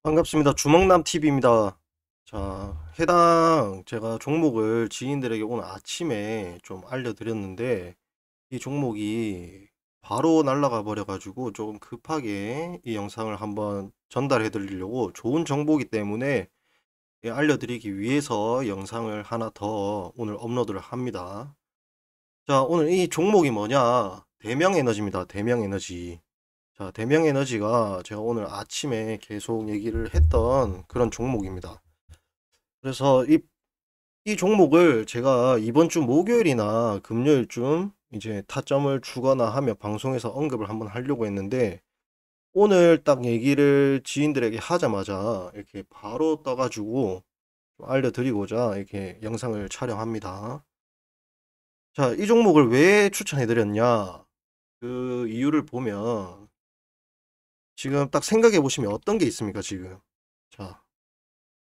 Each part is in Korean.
반갑습니다. 주먹남 TV입니다. 자, 해당 제가 종목을 지인들에게 오늘 아침에 좀 알려드렸는데, 이 종목이 바로 날아가 버려가지고 조금 급하게 이 영상을 한번 전달해 드리려고, 좋은 정보이기 때문에 알려드리기 위해서 영상을 하나 더 오늘 업로드를 합니다. 자, 오늘 이 종목이 뭐냐? 대명에너지입니다. 대명에너지. 자, 대명에너지가 제가 오늘 아침에 계속 얘기를 했던 그런 종목입니다. 그래서 이 종목을 제가 이번 주 목요일이나 금요일쯤 이제 타점을 주거나 하며 방송에서 언급을 한번 하려고 했는데, 오늘 딱 얘기를 지인들에게 하자마자 이렇게 바로 떠가지고 좀 알려드리고자 이렇게 영상을 촬영합니다. 자, 이 종목을 왜 추천해드렸냐? 그 이유를 보면 지금 딱 생각해 보시면 어떤 게 있습니까, 지금? 자,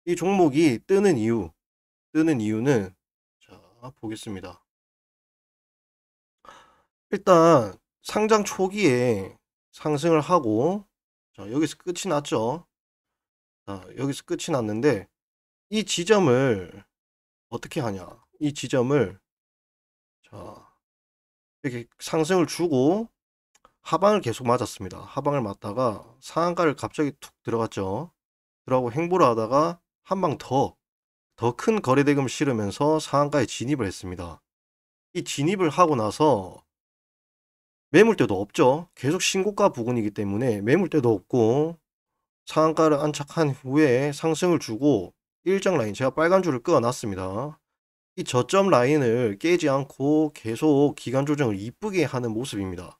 이 종목이 뜨는 이유는, 자, 보겠습니다. 일단 상장 초기에 상승을 하고, 자, 여기서 끝이 났죠. 자, 여기서 끝이 났는데, 이 지점을 어떻게 하냐? 이 지점을, 자, 이렇게 상승을 주고 하방을 계속 맞았습니다. 하방을 맞다가 상한가를 갑자기 툭 들어갔죠. 들어가고 횡보를 하다가 한 방 더 큰 거래대금을 실으면서 상한가에 진입을 했습니다. 이 진입을 하고 나서 매물대도 없죠. 계속 신고가 부근이기 때문에 매물대도 없고, 상한가를 안착한 후에 상승을 주고 일정 라인, 제가 빨간 줄을 그어 놨습니다. 이 저점 라인을 깨지 않고 계속 기간 조정을 이쁘게 하는 모습입니다.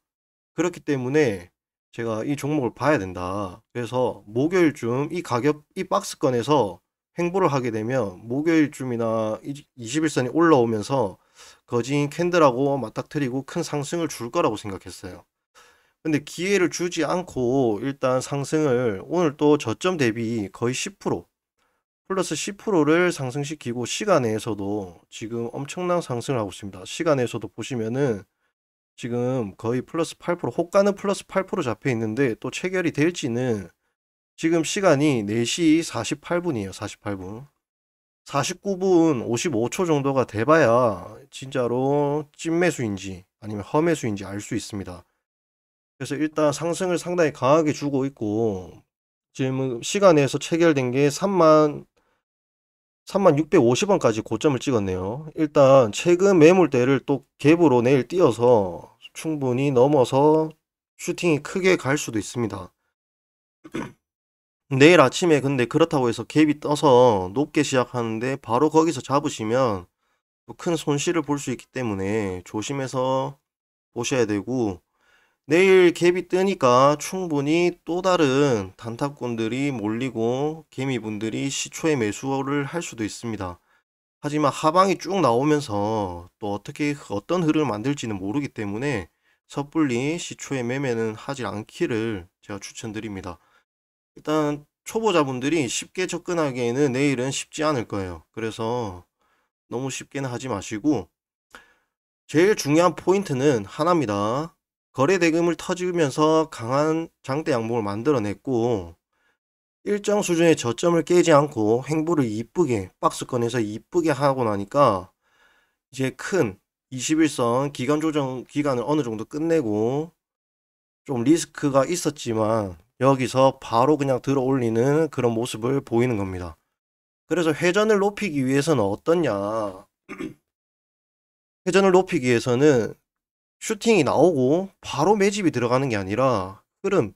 그렇기 때문에 제가 이 종목을 봐야 된다. 그래서 목요일쯤 이 가격, 이 박스권에서 횡보를 하게 되면 목요일쯤이나 21선이 올라오면서 거진 캔들하고 맞닥뜨리고 큰 상승을 줄 거라고 생각했어요. 근데 기회를 주지 않고 일단 상승을, 오늘 또 저점 대비 거의 10% 플러스 10%를 상승시키고, 시간에서도 지금 엄청난 상승을 하고 있습니다. 시간에서도 보시면은 지금 거의 플러스 8%, 호가는 플러스 8% 잡혀 있는데 또 체결이 될지는, 지금 시간이 4시 48분이에요. 48분. 49분 55초 정도가 돼봐야 진짜로 찐매수인지 아니면 험매수인지 알 수 있습니다. 그래서 일단 상승을 상당히 강하게 주고 있고, 지금 시간에서 체결된 게 3650원까지 고점을 찍었네요. 일단 최근 매물대를 또 갭으로 내일 띄어서 충분히 넘어서 슈팅이 크게 갈 수도 있습니다. 내일 아침에 근데 그렇다고 해서 갭이 떠서 높게 시작하는데 바로 거기서 잡으시면 또 큰 손실을 볼 수 있기 때문에 조심해서 보셔야 되고, 내일 갭이 뜨니까 충분히 또 다른 단타꾼들이 몰리고 개미분들이 시초에 매수를 할 수도 있습니다. 하지만 하방이 쭉 나오면서 또 어떤 흐름을 만들지는 모르기 때문에 섣불리 시초에 매매는 하지 않기를 제가 추천드립니다. 일단 초보자분들이 쉽게 접근하기에는 내일은 쉽지 않을 거예요. 그래서 너무 쉽게는 하지 마시고, 제일 중요한 포인트는 하나입니다. 거래 대금을 터지면서 강한 장대 양봉을 만들어냈고, 일정 수준의 저점을 깨지 않고 횡보를 이쁘게 박스권에서 이쁘게 하고 나니까 이제 큰 21선 기간 조정 기간을 어느 정도 끝내고, 좀 리스크가 있었지만 여기서 바로 그냥 들어 올리는 그런 모습을 보이는 겁니다. 그래서 회전을 높이기 위해서는 어떻냐? 회전을 높이기 위해서는 슈팅이 나오고 바로 매집이 들어가는 게 아니라 흐름,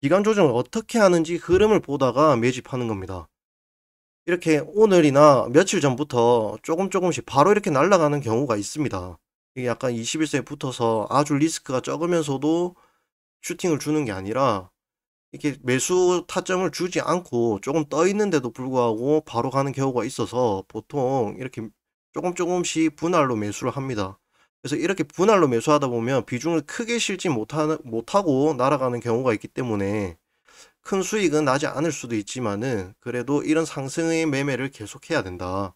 기간 조정을 어떻게 하는지 흐름을 보다가 매집하는 겁니다. 이렇게 오늘이나 며칠 전부터 조금씩 바로 이렇게 날아가는 경우가 있습니다. 이게 약간 21세에 붙어서 아주 리스크가 적으면서도 슈팅을 주는 게 아니라, 이렇게 매수 타점을 주지 않고 조금 떠 있는데도 불구하고 바로 가는 경우가 있어서 보통 이렇게 조금씩 분할로 매수를 합니다. 그래서 이렇게 분할로 매수하다 보면 비중을 크게 실지 못하고 날아가는 경우가 있기 때문에 큰 수익은 나지 않을 수도 있지만은, 그래도 이런 상승의 매매를 계속해야 된다.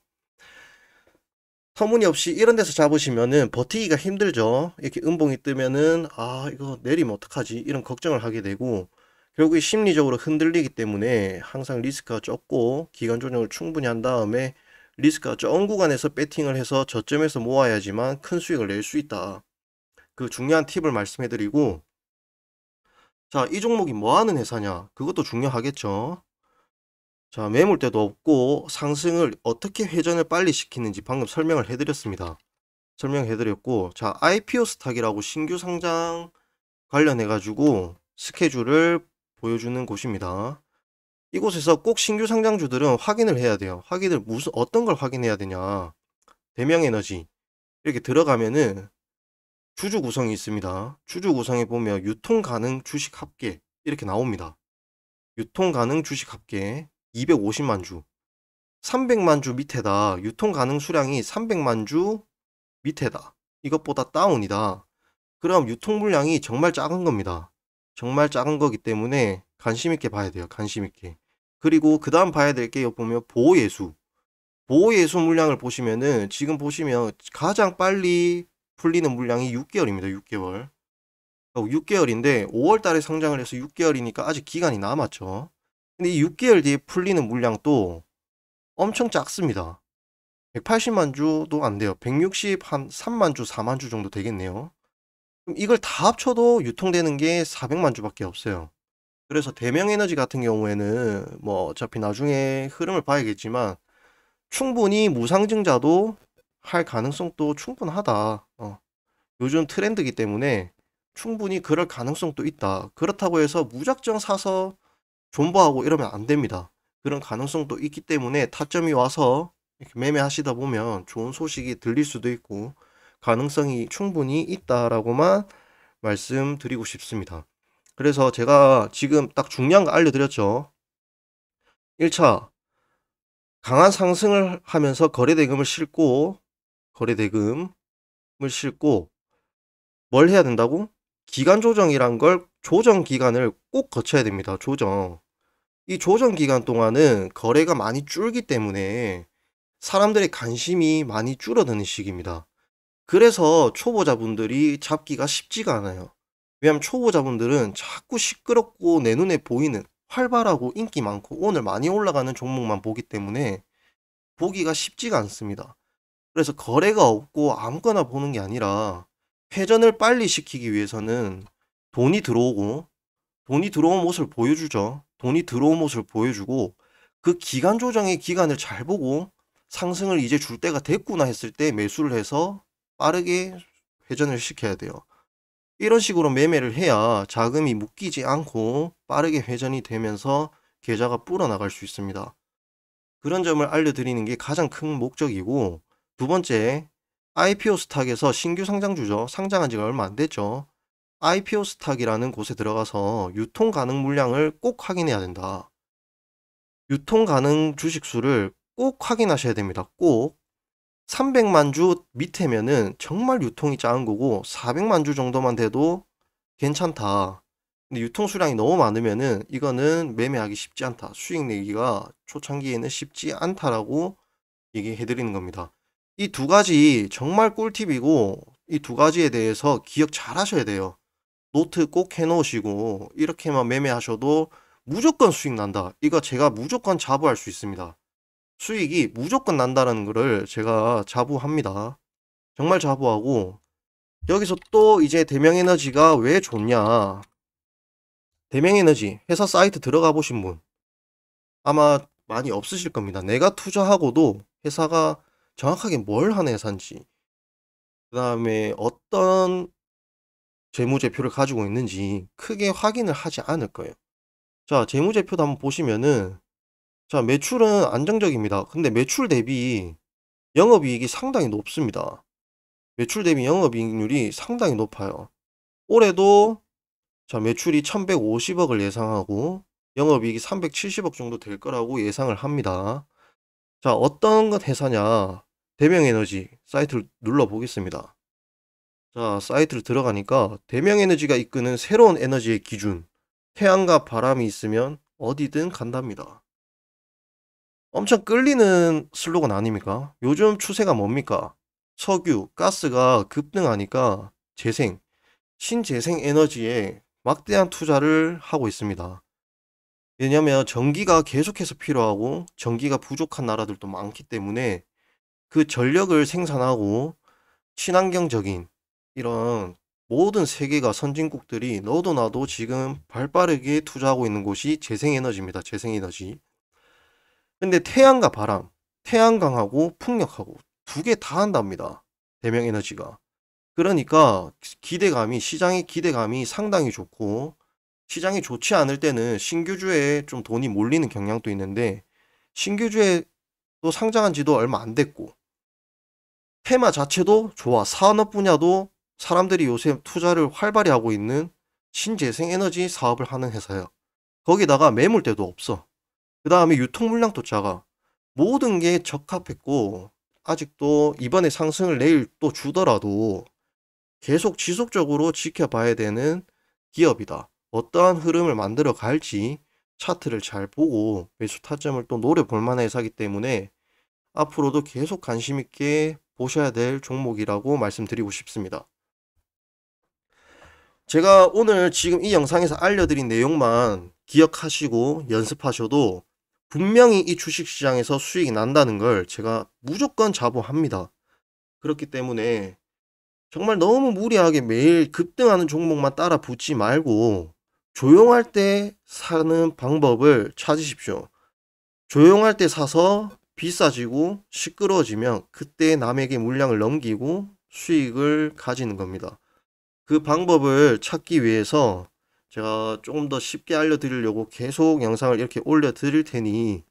터무니없이 이런 데서 잡으시면은 버티기가 힘들죠. 이렇게 음봉이 뜨면은 아, 이거 내리면 어떡하지? 이런 걱정을 하게 되고, 결국에 심리적으로 흔들리기 때문에 항상 리스크가 적고 기간 조정을 충분히 한 다음에 리스크가 적은 구간에서 배팅을 해서 저점에서 모아야지만 큰 수익을 낼 수 있다. 그 중요한 팁을 말씀해드리고, 자, 이 종목이 뭐 하는 회사냐? 그것도 중요하겠죠. 자, 매물대도 없고 상승을 어떻게 회전을 빨리 시키는지 방금 설명을 해드렸습니다. 설명해드렸고, 자, IPO 스탁이라고 신규 상장 관련해가지고 스케줄을 보여주는 곳입니다. 이곳에서 꼭 신규 상장주들은 확인을 해야 돼요. 확인을 어떤 걸 확인해야 되냐? 대명에너지. 이렇게 들어가면은 주주 구성이 있습니다. 주주 구성에 보면 유통 가능 주식 합계 이렇게 나옵니다. 유통 가능 주식 합계 250만 주. 300만 주 밑에다. 유통 가능 수량이 300만 주 밑에다. 이것보다 다운이다. 그럼 유통 물량이 정말 작은 겁니다. 정말 작은 거기 때문에 관심 있게 봐야 돼요. 관심 있게. 그리고 그 다음 봐야 될 게 보면 보호예수. 보호예수 물량을 보시면은 지금 보시면 가장 빨리 풀리는 물량이 6개월입니다. 6개월. 6개월인데 5월 달에 상장을 해서 6개월이니까 아직 기간이 남았죠. 근데 이 6개월 뒤에 풀리는 물량도 엄청 작습니다. 180만 주도 안 돼요. 160한 3만 주, 4만 주 정도 되겠네요. 그럼 이걸 다 합쳐도 유통되는 게 400만 주밖에 없어요. 그래서 대명에너지 같은 경우에는 뭐 어차피 나중에 흐름을 봐야겠지만 충분히 무상증자도 할 가능성도 충분하다. 요즘 트렌드이기 때문에 충분히 그럴 가능성도 있다. 그렇다고 해서 무작정 사서 존버하고 이러면 안 됩니다. 그런 가능성도 있기 때문에 타점이 와서 이렇게 매매하시다 보면 좋은 소식이 들릴 수도 있고 가능성이 충분히 있다라고만 말씀드리고 싶습니다. 그래서 제가 지금 딱 중요한 거 알려드렸죠. 1차 강한 상승을 하면서 거래대금을 싣고 뭘 해야 된다고? 기간 조정이란 걸 조정 기간을 꼭 거쳐야 됩니다. 조정. 이 조정 기간 동안은 거래가 많이 줄기 때문에 사람들의 관심이 많이 줄어드는 시기입니다. 그래서 초보자분들이 잡기가 쉽지가 않아요. 왜냐하면 초보자분들은 자꾸 시끄럽고 내 눈에 보이는 활발하고 인기 많고 오늘 많이 올라가는 종목만 보기 때문에 보기가 쉽지가 않습니다. 그래서 거래가 없고 아무거나 보는 게 아니라 회전을 빨리 시키기 위해서는 돈이 들어온 모습을 보여주죠. 돈이 들어온 모습을 보여주고 그 기간 조정의 기간을 잘 보고 상승을 이제 줄 때가 됐구나 했을 때 매수를 해서 빠르게 회전을 시켜야 돼요. 이런 식으로 매매를 해야 자금이 묶이지 않고 빠르게 회전이 되면서 계좌가 불어나갈 수 있습니다. 그런 점을 알려드리는 게 가장 큰 목적이고, 두 번째, IPO 스탁에서 신규 상장주죠. 상장한 지가 얼마 안 됐죠. IPO 스탁이라는 곳에 들어가서 유통 가능 물량을 꼭 확인해야 된다. 유통 가능 주식수를 꼭 확인하셔야 됩니다. 꼭. 300만 주 밑에면은 정말 유통이 작은 거고 400만 주 정도만 돼도 괜찮다. 근데 유통 수량이 너무 많으면은 이거는 매매하기 쉽지 않다. 수익 내기가 초창기에는 쉽지 않다라고 얘기해 드리는 겁니다. 이 두 가지 정말 꿀팁이고 이 두 가지에 대해서 기억 잘 하셔야 돼요. 노트 꼭 해 놓으시고 이렇게만 매매하셔도 무조건 수익 난다. 이거 제가 무조건 자부할 수 있습니다. 수익이 무조건 난다는 거를 제가 자부합니다. 정말 자부하고 여기서 또 이제 대명에너지가 왜 좋냐. 대명에너지 회사 사이트 들어가 보신 분 아마 많이 없으실 겁니다. 내가 투자하고도 회사가 정확하게 뭘 하는 회사인지 그 다음에 어떤 재무제표를 가지고 있는지 크게 확인을 하지 않을 거예요. 자, 재무제표도 한번 보시면은 자, 매출은 안정적입니다. 근데 매출 대비 영업이익이 상당히 높습니다. 매출 대비 영업이익률이 상당히 높아요. 올해도 자, 매출이 1150억을 예상하고 영업이익이 370억 정도 될 거라고 예상을 합니다. 자, 어떤 것 회사냐? 대명에너지 사이트를 눌러 보겠습니다. 자, 사이트를 들어가니까 대명에너지가 이끄는 새로운 에너지의 기준. 태양과 바람이 있으면 어디든 간답니다. 엄청 끌리는 슬로건 아닙니까? 요즘 추세가 뭡니까? 석유, 가스가 급등하니까 재생, 신재생 에너지에 막대한 투자를 하고 있습니다. 왜냐면 전기가 계속해서 필요하고 전기가 부족한 나라들도 많기 때문에 그 전력을 생산하고 친환경적인 이런 모든 세계가 선진국들이 너도 나도 지금 발빠르게 투자하고 있는 곳이 재생에너지입니다. 재생에너지. 근데 태양과 바람, 태양광하고 풍력하고 두 개 다 한답니다. 대명에너지가. 그러니까 기대감이 시장의 기대감이 상당히 좋고 시장이 좋지 않을 때는 신규주에 좀 돈이 몰리는 경향도 있는데 신규주에 또 상장한 지도 얼마 안 됐고 테마 자체도 좋아. 산업 분야도 사람들이 요새 투자를 활발히 하고 있는 신재생 에너지 사업을 하는 회사야. 거기다가 매물대도 없어. 그 다음에 유통 물량도 작아. 모든 게 적합했고 아직도 이번에 상승을 내일 또 주더라도 계속 지속적으로 지켜봐야 되는 기업이다. 어떠한 흐름을 만들어 갈지 차트를 잘 보고 매수 타점을 또 노려볼 만한 회사이기 때문에 앞으로도 계속 관심 있게 보셔야 될 종목이라고 말씀드리고 싶습니다. 제가 오늘 지금 이 영상에서 알려드린 내용만 기억하시고 연습하셔도 분명히 이 주식시장에서 수익이 난다는 걸 제가 무조건 자부합니다. 그렇기 때문에 정말 너무 무리하게 매일 급등하는 종목만 따라 붙지 말고 조용할 때 사는 방법을 찾으십시오. 조용할 때 사서 비싸지고 시끄러워지면 그때 남에게 물량을 넘기고 수익을 가지는 겁니다. 그 방법을 찾기 위해서 제가 조금 더 쉽게 알려드리려고 계속 영상을 이렇게 올려드릴 테니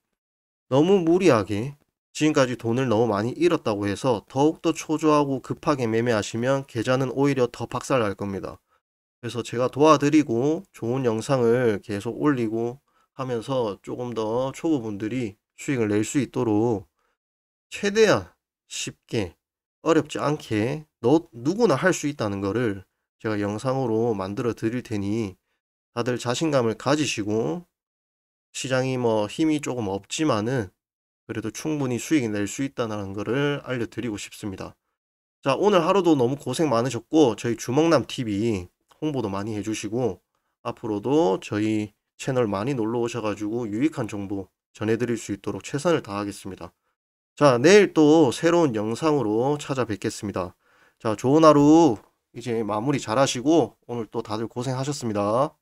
너무 무리하게 지금까지 돈을 너무 많이 잃었다고 해서 더욱더 초조하고 급하게 매매하시면 계좌는 오히려 더 박살날 겁니다. 그래서 제가 도와드리고 좋은 영상을 계속 올리고 하면서 조금 더 초보분들이 수익을 낼 수 있도록 최대한 쉽게 어렵지 않게 누구나 할 수 있다는 거를 제가 영상으로 만들어 드릴 테니 다들 자신감을 가지시고 시장이 뭐 힘이 조금 없지만은 그래도 충분히 수익이 낼 수 있다는 거를 알려드리고 싶습니다. 자, 오늘 하루도 너무 고생 많으셨고 저희 주먹남TV 홍보도 많이 해주시고 앞으로도 저희 채널 많이 놀러 오셔가지고 유익한 정보 전해드릴 수 있도록 최선을 다하겠습니다. 자, 내일 또 새로운 영상으로 찾아뵙겠습니다. 자, 좋은 하루 이제 마무리 잘 하시고 오늘 또 다들 고생하셨습니다.